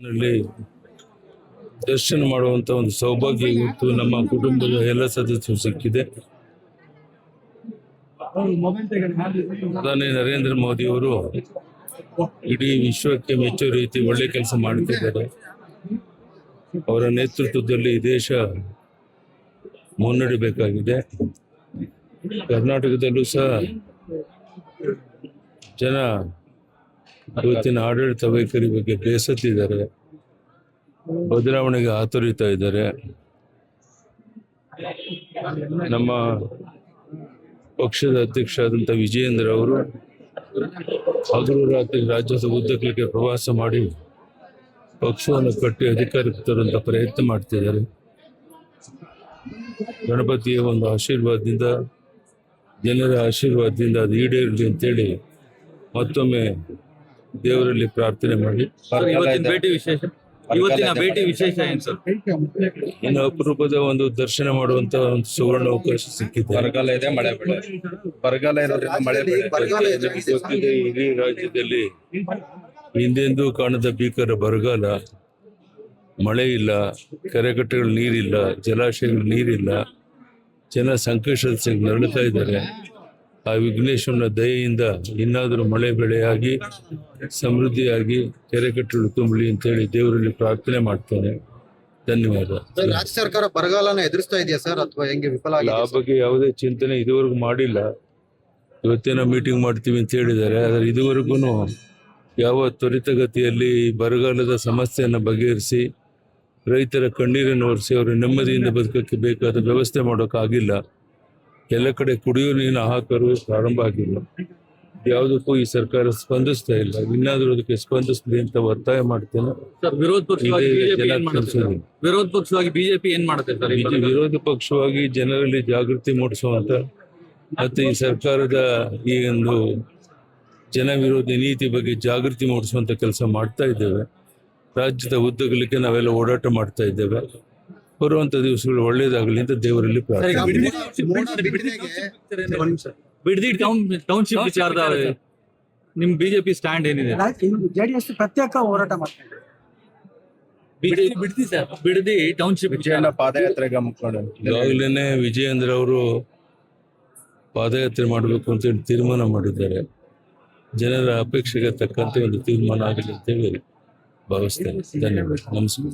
ನಲ್ಲಿ ದರ್ಶನ ಮಾಡುವಂತ ಒಂದು ಸೌಭಾಗ್ಯ ಇವತ್ತು ನಮ್ಮ ಕುಟುಂಬದ ಎಲ್ಲ ಸದಸ್ಯರು ಸಿಕ್ಕಿದೆ. ಪ್ರಧಾನಿ ನರೇಂದ್ರ ಮೋದಿ ಅವರು ಇಡೀ ವಿಶ್ವಕ್ಕೆ ಮೆಚ್ಚೋ ರೀತಿ ಒಳ್ಳೆ ಕೆಲಸ ಮಾಡುತ್ತಿದ್ದಾರೆ. ಅವರ ನೇತೃತ್ವದಲ್ಲಿ ದೇಶ ಮುನ್ನಡೆಯಬೇಕಾಗಿದೆ. ಕರ್ನಾಟಕದಲ್ಲೂ ಸಹ ಜನ ಇವತ್ತಿನ ಆಡಳಿತ ವೈಖರಿ ಬಗ್ಗೆ ಬೇಸತ್ತಿದ್ದಾರೆ, ಬದಲಾವಣೆಗೆ ಆತುರಿತಾ ಇದ್ದಾರೆ. ನಮ್ಮ ಪಕ್ಷದ ಅಧ್ಯಕ್ಷರಾದಂಥ ವಿಜಯೇಂದ್ರ ಅವರು ಹಗಲು ರಾತ್ರಿ ರಾಜ್ಯದ ಉದ್ದಗಲಿಕ್ಕೆ ಪ್ರವಾಸ ಮಾಡಿ ಪಕ್ಷವನ್ನು ಕಟ್ಟಿ ಅಧಿಕಾರಕ್ಕೆ ತರುವಂತ ಪ್ರಯತ್ನ ಮಾಡ್ತಿದ್ದಾರೆ. ಗಣಪತಿಯ ಒಂದು ಆಶೀರ್ವಾದದಿಂದ, ಜನರ ಆಶೀರ್ವಾದದಿಂದ ಅದು ಈಡೇರಲಿ ಅಂತೇಳಿ ಮತ್ತೊಮ್ಮೆ ದೇವರಲ್ಲಿ ಪ್ರಾರ್ಥನೆ ಮಾಡಿ. ಇವತ್ತಿನ ಭೇಟಿ ವಿಶೇಷ ಏನು ಸರ್? ಇನ್ನು ಅಪರೂಪದ ಒಂದು ದರ್ಶನ ಮಾಡುವಂತ ಒಂದು ಸುವರ್ಣ ಅವಕಾಶ ಸಿಕ್ಕಿದೆ. ಬರಗಾಲ ಇದೆ, ಮಳೆ ಬೆಳೆ ಬರಗಾಲ ಇರೋದ್ರಿಂದ ಮಳೆ ಗೊತ್ತಿದೆ, ಇಡೀ ರಾಜ್ಯದಲ್ಲಿ ಹಿಂದೆಂದೂ ಕಾಣದ ಭೀಕರ ಬರಗಾಲ, ಮಳೆ ಇಲ್ಲ, ಕೆರೆಕಟ್ಟೆಗಳು ನೀರಿಲ್ಲ, ಜಲಾಶಯಗಳು ನೀರಿಲ್ಲ, ಜನ ಸಂಕಷ್ಟದ ನರಳುತ್ತಾ ಇದ್ದಾರೆ. ಆ ವಿಘ್ನೇಶ್ವರನ ದಯೆಯಿಂದ ಇನ್ನಾದರೂ ಮಳೆ ಬೆಳೆಯಾಗಿ ಸಮೃದ್ಧಿಯಾಗಿ ಕೆರೆಕಟ್ಟೆಗಳು ತುಂಬಲಿ ಅಂತೇಳಿ ದೇವರಲ್ಲಿ ಪ್ರಾರ್ಥನೆ ಮಾಡ್ತೇನೆ. ಧನ್ಯವಾದ. ರಾಜ್ಯ ಸರ್ಕಾರ ಬರಗಾಲನ ಎದುರಿಸ್ತಾ ಇದೆಯಾ ಸರ್, ಅಥವಾ ಹೆಂಗೆ ವಿಫಲ ಆಗಿದೆ? ಆ ಬಗ್ಗೆ ಯಾವುದೇ ಚಿಂತನೆ ಇದುವರೆಗೂ ಮಾಡಿಲ್ಲ. ಇವತ್ತೇನೋ ಮೀಟಿಂಗ್ ಮಾಡ್ತೀವಿ ಅಂತ ಹೇಳಿದ್ದಾರೆ, ಆದರೆ ಇದುವರೆಗೂ ಯಾವ ತ್ವರಿತಗತಿಯಲ್ಲಿ ಬರಗಾಲದ ಸಮಸ್ಯೆಯನ್ನು ಬಗೆಹರಿಸಿ ರೈತರ ಕಣ್ಣೀರನ್ನು ಒರೆಸಿ ಅವರು ನೆಮ್ಮದಿಯಿಂದ ಬದುಕಕ್ಕೆ ಬೇಕಾದ ವ್ಯವಸ್ಥೆ ಮಾಡೋಕ್ಕಾಗಿಲ್ಲ. ಎಲ್ಲ ಕಡೆ ಕುಡಿಯುವ ನೀರಿನ ಹಾಹಾಕಾರ ಪ್ರಾರಂಭ ಆಗಿಲ್ಲ. ಯಾವುದಕ್ಕೂ ಈ ಸರ್ಕಾರ ಸ್ಪಂದಿಸ್ತಾ ಇಲ್ಲ. ಇನ್ನಾದರೂ ಅದಕ್ಕೆ ಸ್ಪಂದಿಸಲಿ ಅಂತ ಒತ್ತಾಯ ಮಾಡ್ತೇನೆ. ವಿರೋಧ ಪಕ್ಷವಾಗಿ ಬಿಜೆಪಿ ಏನ್ ಮಾಡುತ್ತೆ ಸರ್? ವಿರೋಧ ಪಕ್ಷವಾಗಿ ಜನರಲ್ಲಿ ಜಾಗೃತಿ ಮೂಡಿಸುವಂತ ಮತ್ತೆ ಈ ಸರ್ಕಾರದ ಈ ಒಂದು ಜನ ವಿರೋಧಿ ನೀತಿ ಬಗ್ಗೆ ಜಾಗೃತಿ ಮೂಡಿಸುವಂತ ಕೆಲಸ ಮಾಡ್ತಾ ಇದ್ದೇವೆ. ರಾಜ್ಯದ ಉದ್ದಗಲಿಕ್ಕೆ ನಾವೆಲ್ಲ ಓಡಾಟ ಮಾಡ್ತಾ ಇದ್ದೇವೆ. ಬರುವಂತ ದಿವಸಗಳು ಒಳ್ಳೇದಾಗಲಿ ಅಂತ ದೇವರಲ್ಲಿ ಪ್ರಾರ್ಥನೆ. ಬಿಡದಿ ಟೌನ್ಶಿಪ್ ವಿಚಾರದ ನಿಮ್ ಬಿಜೆಪಿ ಸ್ಟ್ಯಾಂಡ್ ಏನಿದೆ? ಜೆಡಿಎಸ್ ಪ್ರತ್ಯೇಕ ಹೋರಾಟ ಮಾಡ್ತಾರೆ. ಬಿಡದಿ ಟೌನ್ಶಿಪ್ ವಿಜಯನ ಪಾದಯಾತ್ರೆಗೆ ಮುಖ್ಯಮಂತ್ರಿ ಈಗಾಗಲೇ ವಿಜಯೇಂದ್ರ ಅವರು ಪಾದಯಾತ್ರೆ ಮಾಡಬೇಕು ಅಂತೇಳಿ ತೀರ್ಮಾನ ಮಾಡಿದ್ದಾರೆ. ಜನರ ಅಪೇಕ್ಷೆಗೆ ತಕ್ಕಂತೆ ಒಂದು ತೀರ್ಮಾನ ಆಗಲಿ ಅಂತೇಳಿ ಭಾವಿಸ್ತೇನೆ. ಧನ್ಯವಾದ. ನಮಸ್ಕಾರ.